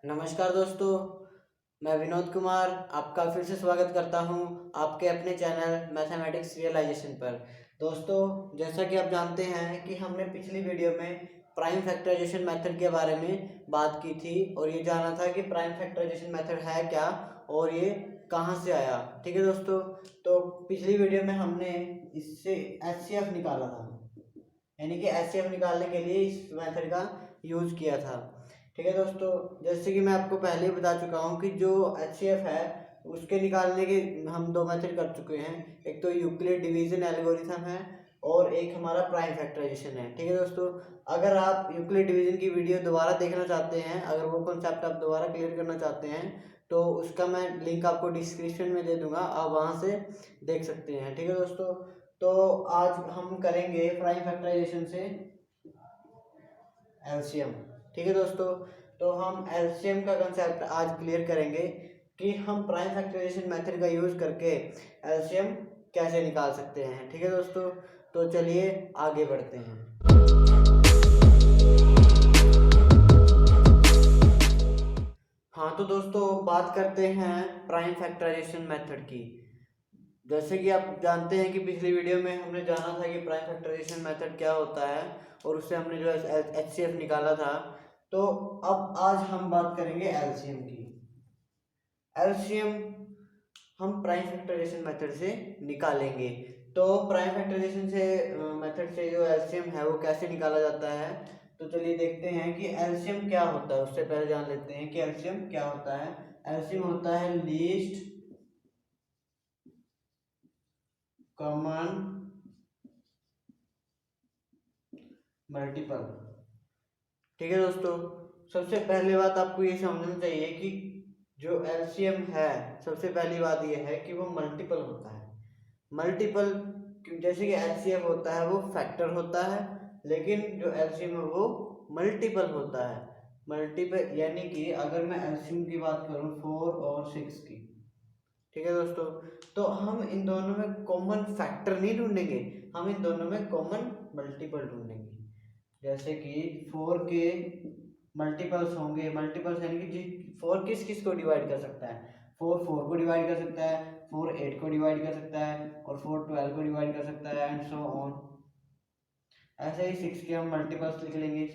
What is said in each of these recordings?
नमस्कार दोस्तों, मैं विनोद कुमार आपका फिर से स्वागत करता हूं आपके अपने चैनल मैथमेटिक्स रियलाइजेशन पर। दोस्तों, जैसा कि आप जानते हैं कि हमने पिछली वीडियो में प्राइम फैक्टराइजेशन मेथड के बारे में बात की थी और ये जाना था कि प्राइम फैक्टराइजेशन मेथड है क्या और ये कहाँ से आया। ठीक है दोस्तों, तो पिछली वीडियो में हमने इससे एचसीएफ निकाला था, यानी कि एचसीएफ निकालने के लिए इस मेथड का यूज़ किया था। ठीक है दोस्तों, जैसे कि मैं आपको पहले ही बता चुका हूँ कि जो एचसीएफ है उसके निकालने के हम दो मेथड कर चुके हैं। एक तो यूक्लिड डिवीजन एल्गोरिथम है और एक हमारा प्राइम फैक्टराइजेशन है। ठीक है दोस्तों, अगर आप यूक्लिड डिवीजन की वीडियो दोबारा देखना चाहते हैं, अगर वो कॉन्सेप्ट आप दोबारा क्लियर करना चाहते हैं तो उसका मैं लिंक आपको डिस्क्रिप्शन में दे दूंगा, आप वहाँ से देख सकते हैं। ठीक है दोस्तों, तो आज हम करेंगे प्राइम फैक्टराइजेशन से एलसीएम। ठीक है दोस्तों, तो हम एलसीएम का कंसेप्ट आज क्लियर करेंगे कि हम प्राइम फैक्टराइजेशन मेथड का यूज़ करके एलसीएम कैसे निकाल सकते हैं। ठीक है दोस्तों, तो चलिए आगे बढ़ते हैं। हाँ तो दोस्तों, बात करते हैं प्राइम फैक्टराइजेशन मेथड की। जैसे कि आप जानते हैं कि पिछली वीडियो में हमने जाना था कि प्राइम फैक्टराइजेशन मेथड क्या होता है और उससे हमने जो एचसीएफ निकाला था। तो अब आज हम बात करेंगे एलसीएम की। एलसीएम हम प्राइम फैक्टराइजेशन मेथड से निकालेंगे। तो प्राइम फैक्टराइजेशन से मेथड से जो एलसीएम है वो कैसे निकाला जाता है, तो चलिए देखते हैं कि एलसीएम क्या होता है। उससे पहले जान लेते हैं कि एलसीएम क्या होता है। एलसीएम होता है लीस्ट कॉमन मल्टीपल। ठीक है दोस्तों, सबसे पहले बात आपको ये समझना चाहिए कि जो एलसीएम है, सबसे पहली बात ये है कि वो मल्टीपल होता है। मल्टीपल, जैसे कि एचसीएफ होता है वो फैक्टर होता है, लेकिन जो एलसीएम है वो मल्टीपल होता है। मल्टीपल यानी कि अगर मैं एलसीएम की बात करूं 4 और 6 की, ठीक है दोस्तों, तो हम इन दोनों में कॉमन फैक्टर नहीं ढूंढेंगे, हम इन दोनों में कॉमन मल्टीपल ढूंढेंगे। जैसे कि 4 के मल्टीपल्स होंगे, मल्टीपल्स यानी कि 4 किस किस को डिवाइड कर सकता है, 4 4 को डिवाइड कर सकता है, 4 8 को डिवाइड कर सकता है और 4 12 को डिवाइड कर सकता है, एंड सो ऑन। ऐसे ही 6 के हम मल्टीपल्स लिख लेंगे।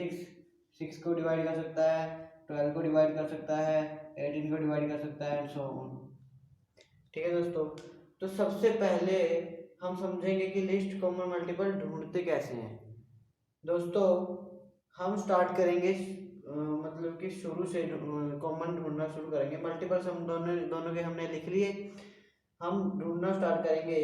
6 को डिवाइड कर सकता है, 12 को डिवाइड कर सकता है, 18 को डिवाइड कर सकता है, एंड सो ऑन। ठीक है दोस्तों, तो सबसे पहले हम समझेंगे कि लिस्ट कॉमन मल्टीपल ढूंढते कैसे हैं। दोस्तों, हम स्टार्ट करेंगे मतलब कि शुरू से कॉमन ढूंढना शुरू करेंगे। मल्टीपल्स हम दोनों दोनों के हमने लिख लिए। हम ढूंढना स्टार्ट करेंगे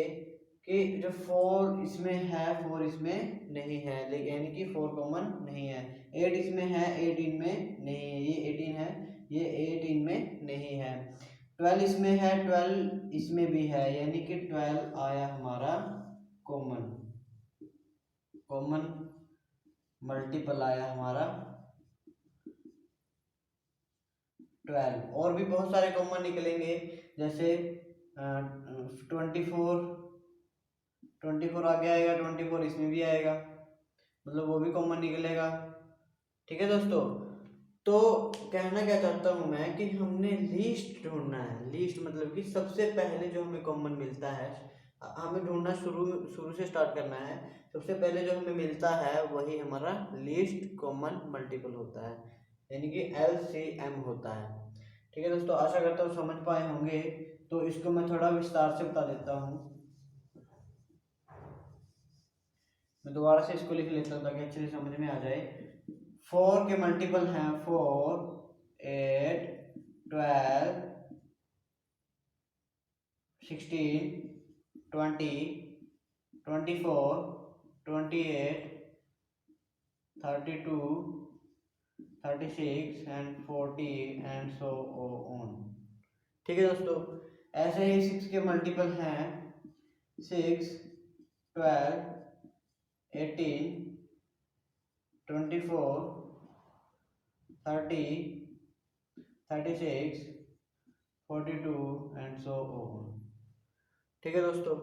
कि जो 4 इसमें है 4 इसमें नहीं है, लेकिन यानी कि 4 कॉमन नहीं है। 8 इसमें है 8 इनमें नहीं है, ये 18 है, ये 8 इनमें नहीं है। 12 इसमें है 12 इसमें भी है, यानी कि 12 आया हमारा कॉमन। कॉमन मल्टीपल आया हमारा 12। और भी बहुत सारे कॉमन निकलेंगे, जैसे 24 आगे आएगा, 24 इसमें भी आएगा, मतलब वो भी कॉमन निकलेगा। ठीक है दोस्तों, तो कहना क्या चाहता हूँ मैं कि हमने लीस्ट ढूंढना है। लीस्ट मतलब कि सबसे पहले जो हमें कॉमन मिलता है, हमें ढूंढना शुरू शुरू से स्टार्ट करना है। सबसे पहले जो हमें मिलता है वही हमारा लीस्ट कॉमन मल्टीपल होता है, यानी कि एलसीएम होता है। ठीक है दोस्तों, आशा करता हूँ समझ पाए होंगे। तो इसको मैं थोड़ा विस्तार से बता देता हूँ। मैं दोबारा से इसको लिख लेता हूँ ताकि अच्छे से समझ में आ जाए। 4 के मल्टीपल हैं 4 8 12 16 20 24 28 32 36 एंड 40 एंड सो ऑन। ठीक है दोस्तों, ऐसे ही 6 के मल्टीपल हैं 6 12 18 24 30 36 42 एंड सो ऑन। ठीक है दोस्तों,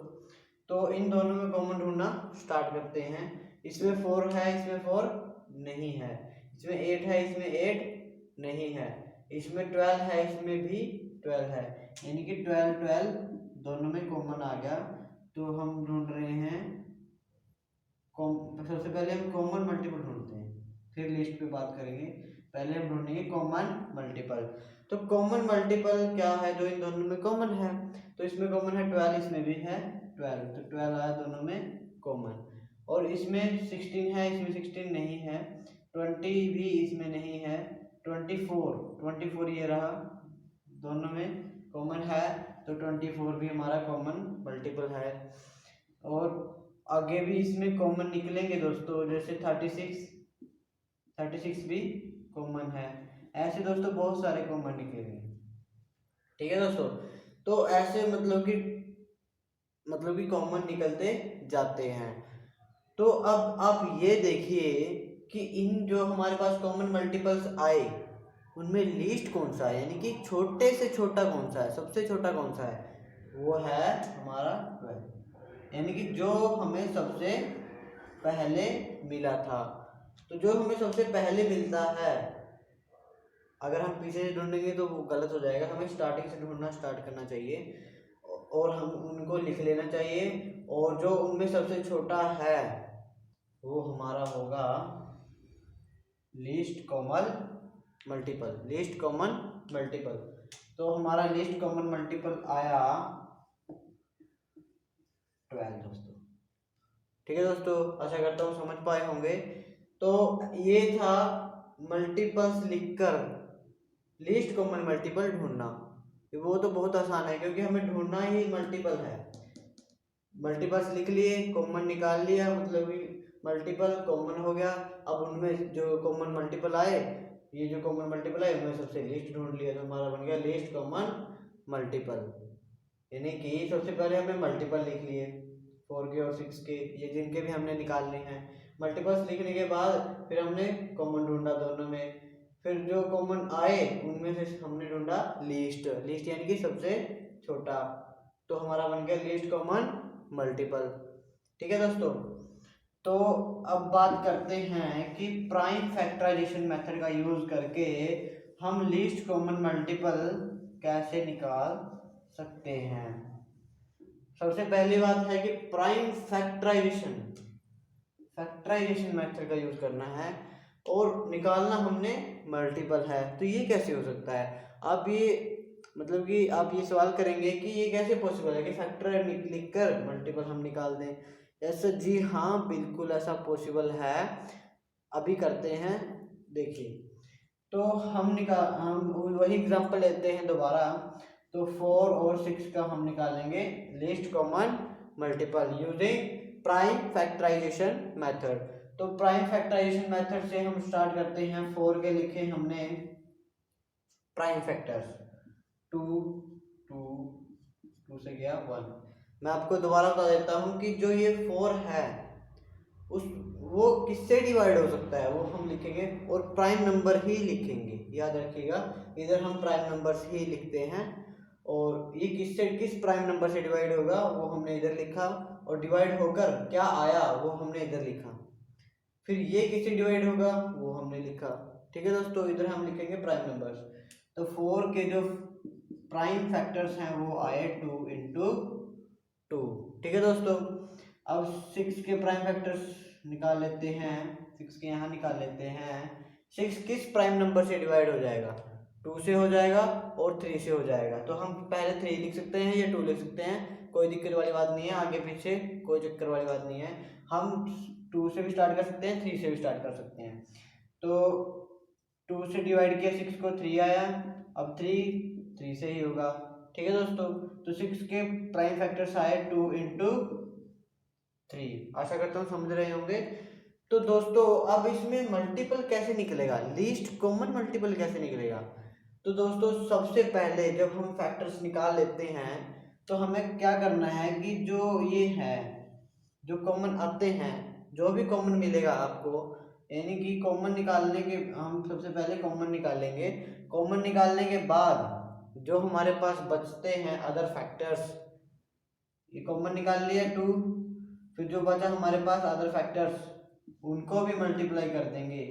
तो इन दोनों में कॉमन ढूंढना स्टार्ट करते हैं। इसमें 4 है, इसमें 4 नहीं है, इसमें 8 है, इसमें 8 नहीं है, इसमें 12 है, इसमें भी 12 है, यानी कि 12 12 दोनों में कॉमन आ गया। तो हम ढूंढ रहे हैं सबसे पहले हम कॉमन मल्टीपल ढूंढते हैं, फिर लिस्ट पे बात करेंगे। पहले हम ढूंढेंगे कॉमन मल्टीपल। तो कॉमन मल्टीपल क्या है जो इन दोनों में कॉमन है? तो इसमें कॉमन है 12, इसमें भी है 12, तो 12 आया दोनों में कॉमन। और इसमें 16 है, इसमें 16 नहीं है, 20 भी इसमें नहीं है, 24 ये रहा, दोनों में कॉमन है, तो 24 भी हमारा कॉमन मल्टीपल है। और आगे भी इसमें कॉमन निकलेंगे दोस्तों, जैसे 36 भी कॉमन है। ऐसे दोस्तों बहुत सारे कॉमन निकलेंगे, ठीक है दोस्तों। तो ऐसे मतलब कि कॉमन निकलते जाते हैं। तो अब आप ये देखिए कि इन जो हमारे पास कॉमन मल्टीपल्स आए उनमें लीस्ट कौन सा है, यानी कि छोटे से छोटा कौन सा है, सबसे छोटा कौन सा है? वो है हमारा 12, यानी कि जो हमें सबसे पहले मिला था। तो जो हमें सबसे पहले मिलता है, अगर हम पीछे से ढूंढेंगे तो वो गलत हो जाएगा, हमें स्टार्टिंग से ढूंढना स्टार्ट करना चाहिए और हम उनको लिख लेना चाहिए। और जो उनमें सबसे छोटा है वो हमारा होगा लीस्ट कॉमन मल्टीपल। तो हमारा लीस्ट कॉमन मल्टीपल आया 12 दोस्तों, ठीक है दोस्तों। आशा करता हूँ समझ पाए होंगे। तो ये था मल्टीपल्स लिखकर लीस्ट कॉमन मल्टीपल ढूंढना। वो तो बहुत आसान है क्योंकि हमें ढूंढना ही मल्टीपल है। मल्टीपल्स लिख लिए, कॉमन निकाल लिया, मतलब कि मल्टीपल कॉमन हो गया। अब उनमें जो कॉमन मल्टीपल आए, ये जो कॉमन मल्टीपल आए उनमें सबसे लीस्ट ढूंढ लिया, तो हमारा बन गया लीस्ट कॉमन मल्टीपल। यानी कि सबसे पहले हमने मल्टीपल लिख लिए 4 के और 6 के, ये जिनके भी हमने निकालने हैं। मल्टीपल्स लिखने के बाद फिर हमने कॉमन ढूंढा दोनों में, फिर जो कॉमन आए उनमें से हमने ढूंढा लीस्ट यानी कि सबसे छोटा, तो हमारा बन गया लीस्ट कॉमन मल्टीपल, ठीक है दोस्तों। तो अब बात करते हैं कि प्राइम फैक्टराइजेशन मेथड का यूज करके हम लीस्ट कॉमन मल्टीपल कैसे निकाल सकते हैं। सबसे पहली बात है कि प्राइम फैक्टराइजेशन मेथड का यूज करना है और निकालना हमने मल्टीपल है। तो ये कैसे हो सकता है? आप ये मतलब कि आप ये सवाल करेंगे कि ये कैसे पॉसिबल है कि फैक्टर लिखकर मल्टीपल हम निकाल दें। ऐसा जी हाँ, बिल्कुल ऐसा पॉसिबल है। अभी करते हैं, देखिए। तो हम वही एग्जांपल लेते हैं दोबारा। तो 4 और 6 का हम निकालेंगे least common multiple using prime factorisation method. तो प्राइम फैक्टराइजेशन मेथड से हम स्टार्ट करते हैं। 4 के लिखे हमने प्राइम फैक्टर्स 2 2 2 से गया 1। मैं आपको दोबारा बता देता हूँ कि जो ये 4 है वो किससे डिवाइड हो सकता है, वो हम लिखेंगे और प्राइम नंबर ही लिखेंगे, याद रखिएगा। इधर हम प्राइम नंबर्स ही लिखते हैं और ये किस प्राइम नंबर से डिवाइड होगा वो हमने इधर लिखा, और डिवाइड होकर क्या आया वो हमने इधर लिखा। फिर ये किससे डिवाइड होगा वो हमने लिखा, ठीक है दोस्तों। इधर हम लिखेंगे प्राइम नंबर्स। तो 4 के जो प्राइम फैक्टर्स हैं वो आए 2 इंटू 2, ठीक है दोस्तों। अब 6 के प्राइम फैक्टर्स निकाल लेते हैं, 6 के यहाँ निकाल लेते हैं। 6 किस प्राइम नंबर से डिवाइड हो जाएगा? 2 से हो जाएगा और 3 से हो जाएगा। तो हम पहले 3 लिख सकते हैं या 2 लिख सकते हैं, कोई दिक्कत वाली बात नहीं है, आगे पीछे कोई चक्कर वाली बात नहीं है। हम 2 से भी स्टार्ट कर सकते हैं, 3 से भी स्टार्ट कर सकते हैं। तो 2 से डिवाइड किया 6 को, 3 आया। अब 3 से ही होगा, ठीक है दोस्तों। तो 6 के प्राइम फैक्टर्स आए 2 इंटू 3। आशा करता हूँ समझ रहे होंगे। तो दोस्तों अब इसमें मल्टीपल कैसे निकलेगा, लीस्ट कॉमन मल्टीपल कैसे निकलेगा? तो दोस्तों सबसे पहले जब हम फैक्टर्स निकाल लेते हैं तो हमें क्या करना है कि जो ये है, जो कॉमन आते हैं, जो भी कॉमन मिलेगा आपको, यानी कि कॉमन निकालने के हम सबसे पहले कॉमन निकालेंगे। कॉमन निकालने के बाद जो हमारे पास बचते हैं अदर फैक्टर्स, ये कॉमन निकाल लिया 2, फिर जो बचा हमारे पास अदर फैक्टर्स उनको भी मल्टीप्लाई कर देंगे।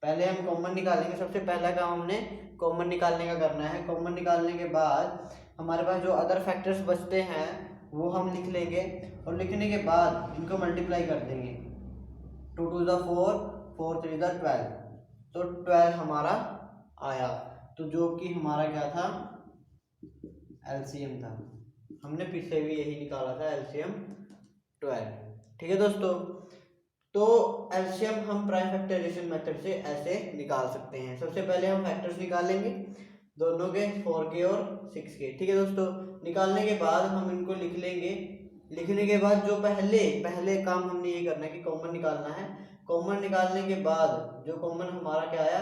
पहले हम कॉमन निकालेंगे। सबसे पहला काम हमने कॉमन निकालने का करना है। कॉमन निकालने के बाद हमारे पास जो अदर फैक्टर्स बचते हैं वो हम लिख लेंगे, और लिखने के बाद इनको मल्टीप्लाई कर देंगे। 2 टू द 4, 4 3 द 12, तो 12 हमारा आया। तो जो कि हमारा क्या था, एलसीएम था। हमने पीछे भी यही निकाला था, एलसीएम 12। ठीक है दोस्तों, तो एलसीएम हम प्राइम फैक्टराइजेशन मेथड से ऐसे निकाल सकते हैं। सबसे पहले हम फैक्टर्स निकालेंगे दोनों के, 4 के और 6 के। ठीक है दोस्तों, निकालने के बाद हम इनको लिख लेंगे। लिखने के बाद जो पहले काम हमने ये करना है कि कॉमन निकालना है। कॉमन निकालने के बाद जो कॉमन हमारा क्या आया,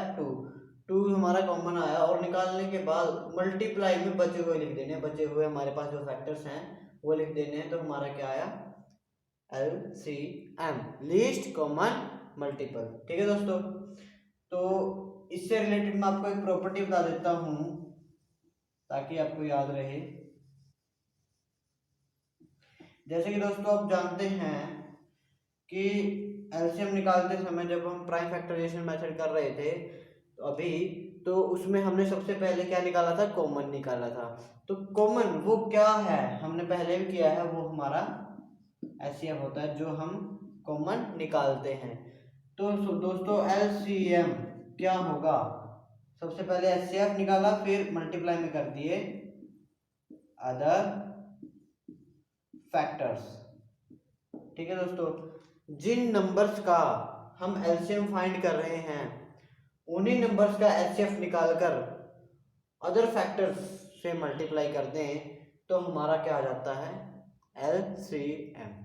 2 हमारा कॉमन आया, और निकालने के बाद मल्टीप्लाई में बचे हुए लिख देने, बचे हुए हमारे पास जो फैक्टर्स हैं वो लिख देने हैं। तो हमारा क्या आया, LCM, लीस्ट कॉमन मल्टीपल। ठीक है दोस्तों, तो इससे रिलेटेड मैं आपको एक प्रॉपर्टी बता देता हूं ताकि आपको याद रहे। जैसे कि दोस्तों आप जानते हैं कि एलसीएम निकालते समय जब हम प्राइम फैक्टराइजेशन मेथड कर रहे थे तो अभी, तो उसमें हमने सबसे पहले क्या निकाला था, कॉमन निकाला था। तो कॉमन वो क्या है, हमने पहले भी किया है, वो हमारा एचसीएफ होता है जो हम कॉमन निकालते हैं। तो दोस्तों एलसीएम क्या होगा, सबसे पहले एचसीएफ निकाला, फिर मल्टीप्लाई में कर दिए अदर फैक्टर्स। ठीक है दोस्तों, जिन नंबर्स का हम एलसीएम फाइंड कर रहे हैं उन्हीं नंबर्स का एचसीएफ निकालकर अदर फैक्टर्स से मल्टीप्लाई कर दें तो हमारा क्या आ जाता है, एलसीएम।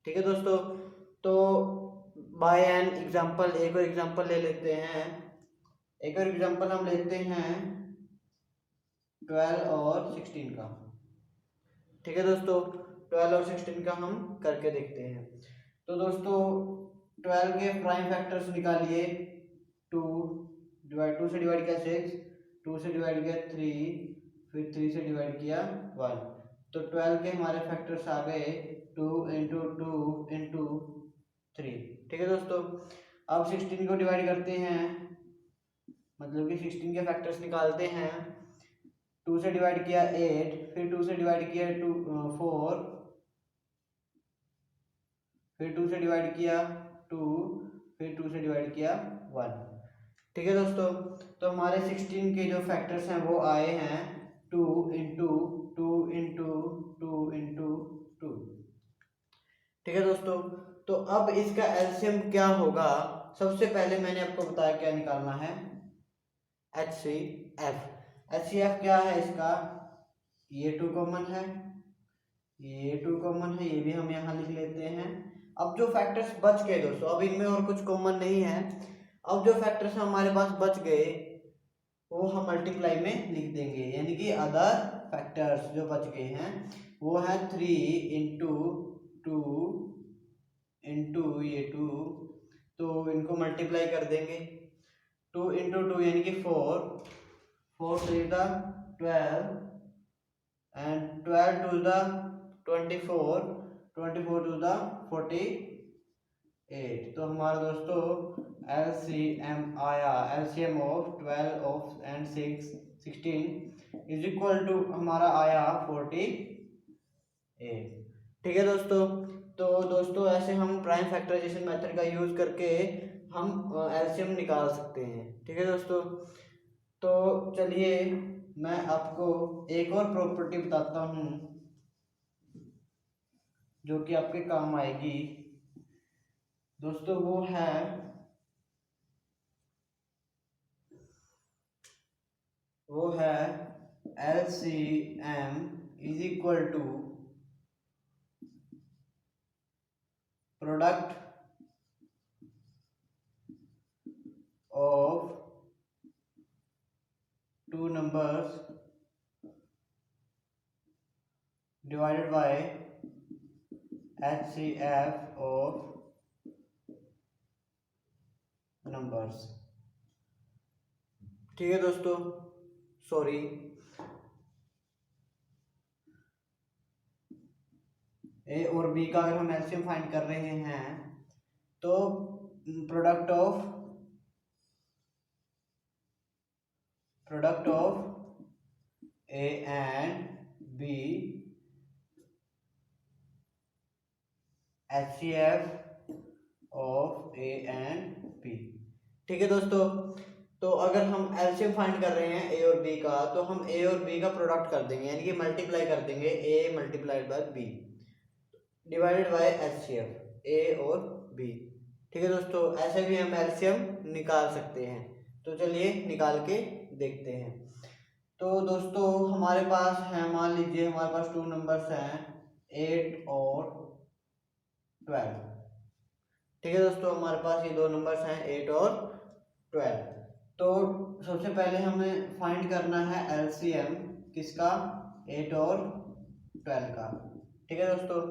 ठीक है दोस्तों, तो बाय एन एग्जांपल, एक और एग्जांपल ले लेते हैं। एक और एग्जांपल हम लेते हैं 12 और 16 का। ठीक है दोस्तों, 12 और 16 का हम करके देखते हैं। तो दोस्तों 12 के प्राइम फैक्टर्स निकालिए। 2 से डिवाइड किया 6, 2 से डिवाइड किया 3, फिर 3 से डिवाइड किया 1। तो 12 के हमारे फैक्टर्स आ गए 2 इंटू 2 इंटू 3। ठीक है दोस्तों, अब 16 को डिवाइड करते हैं, मतलब कि 16 के फैक्टर्स निकालते हैं। 2 से डिवाइड किया 8, फिर 2 से डिवाइड किया 4, फिर 2 से डिवाइड किया 2, फिर 2 से डिवाइड किया 1। ठीक है दोस्तों, तो हमारे 16 के जो फैक्टर्स हैं वो आए हैं 2 इंटू 2 इंटू 2 इंटू 2। ठीक है दोस्तों, तो अब इसका एलसीएम क्या होगा, सबसे पहले मैंने आपको बताया क्या निकालना है, HCF। HCF क्या है इसका, ये 2 कॉमन है, ये 2 कॉमन है, ये भी हम यहाँ लिख लेते हैं। अब जो फैक्टर्स बच गए दोस्तों, अब इनमें और कुछ कॉमन नहीं है। अब जो फैक्टर्स हमारे पास बच गए वो हम मल्टीप्लाई में लिख देंगे, यानी कि अदर फैक्टर्स जो बच गए हैं वो है 3 इंटू 2 इंटू ये 2, तो इनको मल्टीप्लाई कर देंगे। 2 इंटू 2 यानी कि 4, 4 3 द 12 एंड 12 टू द 24, 24 टू द 48। तो हमारा दोस्तों LCM आया, LCM of 12 of and 16 is equal to हमारा आया 48। ठीक है दोस्तों, तो दोस्तों ऐसे हम प्राइम फैक्टराइजेशन मेथड का यूज करके हम एलसीएम निकाल सकते हैं। ठीक है दोस्तों, तो चलिए मैं आपको एक और प्रॉपर्टी बताता हूँ जो कि आपके काम आएगी दोस्तों। वो है LCM is equal to product of 2 numbers divided by HCF of numbers। ठीक है दोस्तों, सॉरी, ए और बी का अगर हम एलसीएम फाइंड कर रहे हैं तो product of product of A and B HCF of A and B. ठीक है दोस्तों, तो अगर हम एलसीएम फाइंड कर रहे हैं ए और बी का, तो हम ए और बी का प्रोडक्ट कर देंगे, यानी कि मल्टीप्लाई कर देंगे A multiplied by B divided by HCF A और बी। ठीक है दोस्तों, ऐसे भी हम एलसीएम निकाल सकते हैं। तो चलिए निकाल के देखते हैं। तो दोस्तों हमारे पास है, मान लीजिए हमारे पास 2 नंबर्स हैं 8 और 12। ठीक है दोस्तों, हमारे पास ये 2 नंबर्स हैं 8 और 12। तो सबसे पहले हमें फाइंड करना है एलसीएम किसका, 8 और 12 का। ठीक है दोस्तों,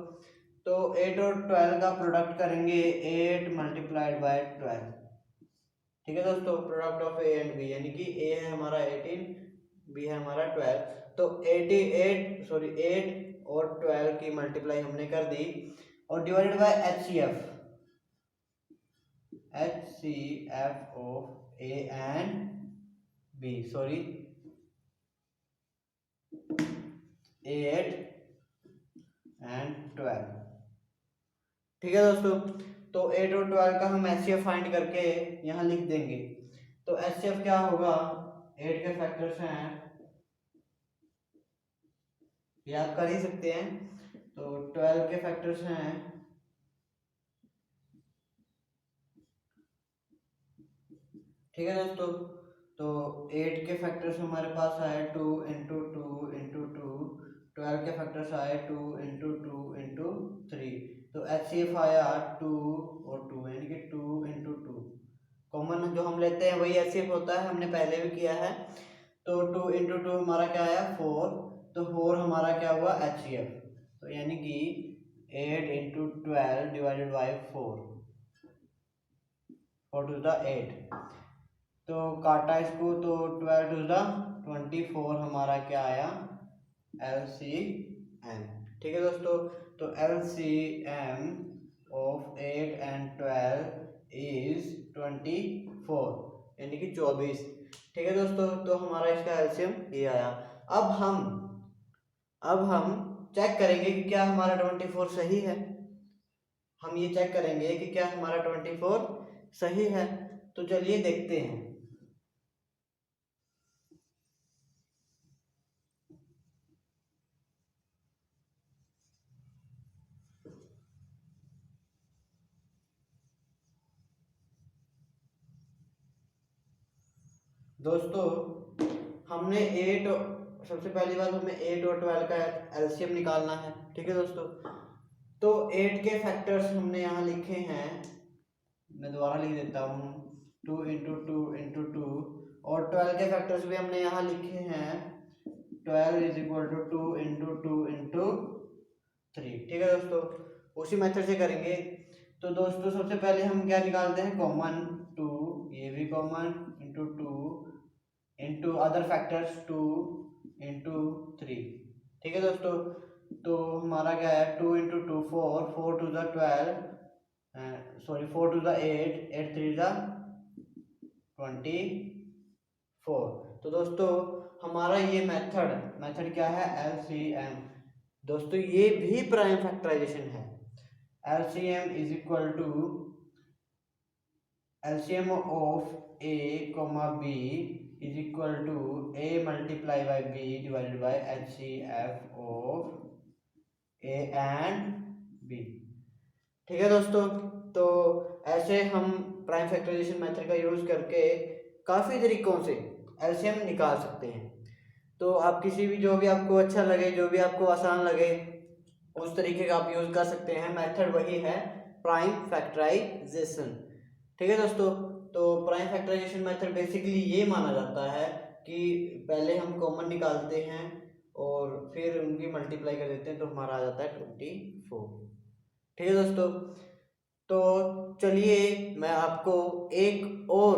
तो 8 और 12 का प्रोडक्ट करेंगे 8 मल्टीप्लाइड बाय 12। ठीक है दोस्तों, product of A and B, यानी कि ए है हमारा 18, बी है हमारा 12। तो 8 और 12 की मल्टीप्लाई हमने कर दी और divided by HCF of A and B, sorry 8 and 12। ठीक है दोस्तों, तो 8 और 12 का हम HCF फाइंड करके यहाँ लिख देंगे। तो HCF क्या होगा, 8 के फैक्टर्स हैं, ये आप कर ही सकते हैं। तो 12 के फैक्टर्स हैं, ठीक है दोस्तों। तो 8 के फैक्टर्स हमारे पास आए 2 इंटू 2 इंटू 2, 12 के फैक्टर्स आए 2 इंटू 2 इंटू 3। तो HCF आया 2 और 2, यानी कि 2 इंटू 2। कॉमन जो हम लेते हैं वही HCF होता है, हमने पहले भी किया है। तो 2 इंटू 2 हमारा क्या आया 4, तो 4 हमारा क्या हुआ HCF। तो यानी कि 8 इंटू 12 डिवाइडेड बाई 4, 4 टू द 8। तो काटा इसको, तो 12 टू द 24 हमारा क्या आया LCM। ठीक है दोस्तों, तो LCM ऑफ 8 एंड 12 इज 24, यानी कि 24। ठीक है दोस्तों, तो हमारा इसका LCM ये आया। अब हम चेक करेंगे कि क्या हमारा 24 सही है। हम ये चेक करेंगे कि क्या हमारा 24 सही है। तो चलिए देखते हैं। दोस्तों हमने 8, सबसे पहली बात हमें 8 और 12 का LCM निकालना है। ठीक है दोस्तों, तो 8 के फैक्टर्स हमने यहाँ लिखे हैं, मैं दोबारा लिख देता हूँ 2 इंटू 2 इंटू 2, और 12 के फैक्टर्स भी हमने यहाँ लिखे हैं 12 is equal to 2 into 2 into 3। ठीक है दोस्तों, उसी मेथड से करेंगे। तो दोस्तों सबसे पहले हम क्या निकालते हैं, कॉमन 2, ये भी common into 2 into other factors 2 into 3। ठीक है दोस्तों, तो हमारा क्या है 2 इंटू 2 4, 4 टू द 12, सॉरी 4 टू द 8, 8 3 द 24। तो दोस्तों हमारा ये मेथड क्या है LCM। दोस्तों ये भी प्राइम फैक्टराइजेशन है। LCM is equal to LCM of A, B is equal to A multiply by B divided by HCF of A and B। ठीक है दोस्तों, तो ऐसे हम प्राइम फैक्टराइजेशन मेथड का यूज करके काफ़ी तरीकों से LCM निकाल सकते हैं। तो आप किसी भी, जो भी आपको अच्छा लगे, जो भी आपको आसान लगे, उस तरीके का आप यूज कर सकते हैं। मेथड वही है प्राइम फैक्टराइजेशन। ठीक है दोस्तों, तो प्राइम फैक्टराइजेशन मेथड बेसिकली ये माना जाता है कि पहले हम कॉमन निकालते हैं और फिर उनकी मल्टीप्लाई कर देते हैं, तो हमारा आ जाता है 24। ठीक है दोस्तों, तो चलिए मैं आपको एक और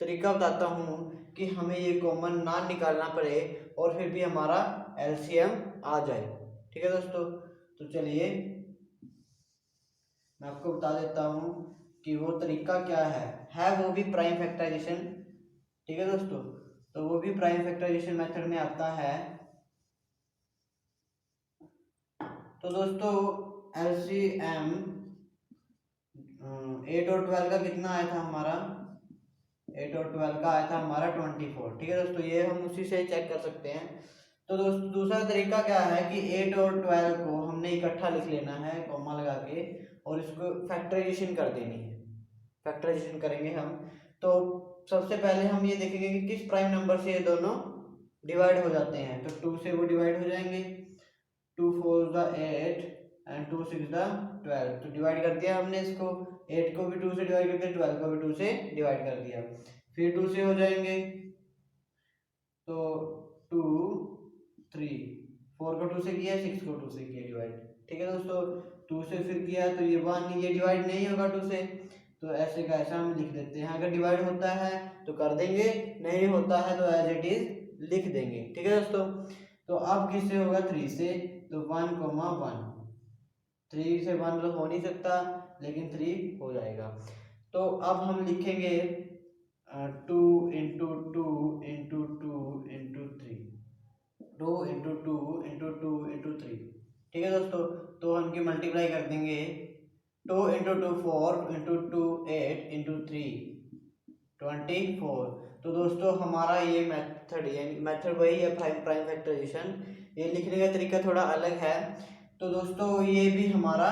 तरीका बताता हूँ कि हमें ये कॉमन ना निकालना पड़े और फिर भी हमारा LCM आ जाए। ठीक है दोस्तों, तो चलिए मैं आपको बता देता हूँ कि वो तरीका क्या है वो भी प्राइम फैक्टराइजेशन। ठीक है दोस्तों, तो वो भी प्राइम फैक्टराइजेशन मेथड में आता है। तो दोस्तों LCM 8 और 12 का कितना आया था हमारा, 8 और 12 का आया था हमारा 24। ठीक है दोस्तों, ये हम उसी से चेक कर सकते हैं। तो दोस्तों दूसरा तरीका क्या है कि 8 और 12 को हमने इकट्ठा लिख लेना है कॉमा लगा के, और इसको फैक्टराइजेशन कर देनी है। फैक्टराइजेशन करेंगे हम, तो सबसे पहले हम ये देखेंगे कि किस प्राइम नंबर से ये दोनों डिवाइड हो जाते हैं। तो 2 से वो डिवाइड हो जाएंगे, 2 4 द 8 एंड 2 6 द 12। तो डिवाइड कर दिया हमने इसको, 8 को भी 2 से डिवाइड कर दिया, 12 को भी 2 से डिवाइड कर दिया। फिर 2 से हो जाएंगे, तो 2 3, 4 को 2 से किया, 6 को 2 से किया डिवाइड। ठीक है दोस्तों, 2 से फिर किया तो ये 1, ये डिवाइड नहीं होगा 2 से, तो ऐसे का ऐसा हम लिख देते हैं। अगर डिवाइड होता है तो कर देंगे, नहीं होता है तो एज इट इज लिख देंगे। ठीक है दोस्तों, तो अब किससे होगा, 3 से, तो 1 1, 3 से 1 तो हो नहीं सकता, लेकिन 3 हो जाएगा। तो अब हम लिखेंगे 2 into 2 into 2 into 3, 2 into 2 into 2 into 3। ठीक है दोस्तों, तो हम इनकी मल्टीप्लाई कर देंगे, 2 इंटू 2 4 इंटू 2 8 इंटू 3 24। तो दोस्तों हमारा ये मेथड, यानी मेथड वही है प्राइम फैक्टराइजेशन, ये लिखने का तरीका थोड़ा अलग है। तो दोस्तों ये भी हमारा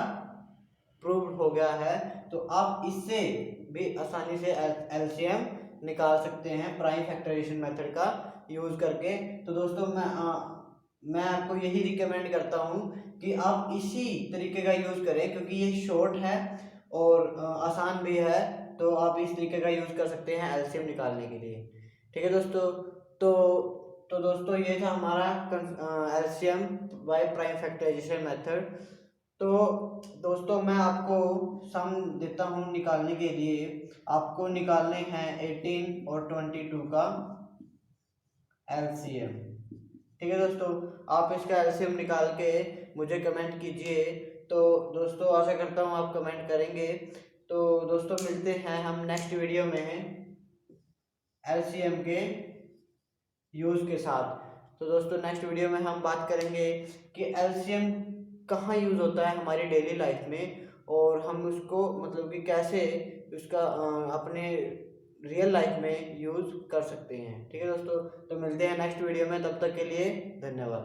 प्रूव्ड हो गया है। तो आप इससे भी आसानी से LCM निकाल सकते हैं प्राइम फैक्टराइजेशन मेथड का यूज़ करके। तो दोस्तों मैं आपको यही रिकमेंड करता हूँ कि आप इसी तरीके का यूज़ करें, क्योंकि ये शॉर्ट है और आसान भी है। तो आप इस तरीके का यूज़ कर सकते हैं LCM निकालने के लिए। ठीक है दोस्तों, तो दोस्तों ये था हमारा LCM by prime factorisation method. तो दोस्तों मैं आपको सम देता हूँ निकालने के लिए। आपको निकालने हैं 18 और 22 का LCM। ठीक है दोस्तों, आप इसका LCM निकाल के मुझे कमेंट कीजिए। तो दोस्तों आशा करता हूँ आप कमेंट करेंगे। तो दोस्तों मिलते हैं हम नेक्स्ट वीडियो में LCM के यूज़ के साथ। तो दोस्तों नेक्स्ट वीडियो में हम बात करेंगे कि LCM कहाँ यूज़ होता है हमारी डेली लाइफ में, और हम उसको मतलब कि कैसे उसका अपने रियल लाइफ में यूज़ कर सकते हैं। ठीक है दोस्तों, तो मिलते हैं नेक्स्ट वीडियो में, तब तक के लिए धन्यवाद।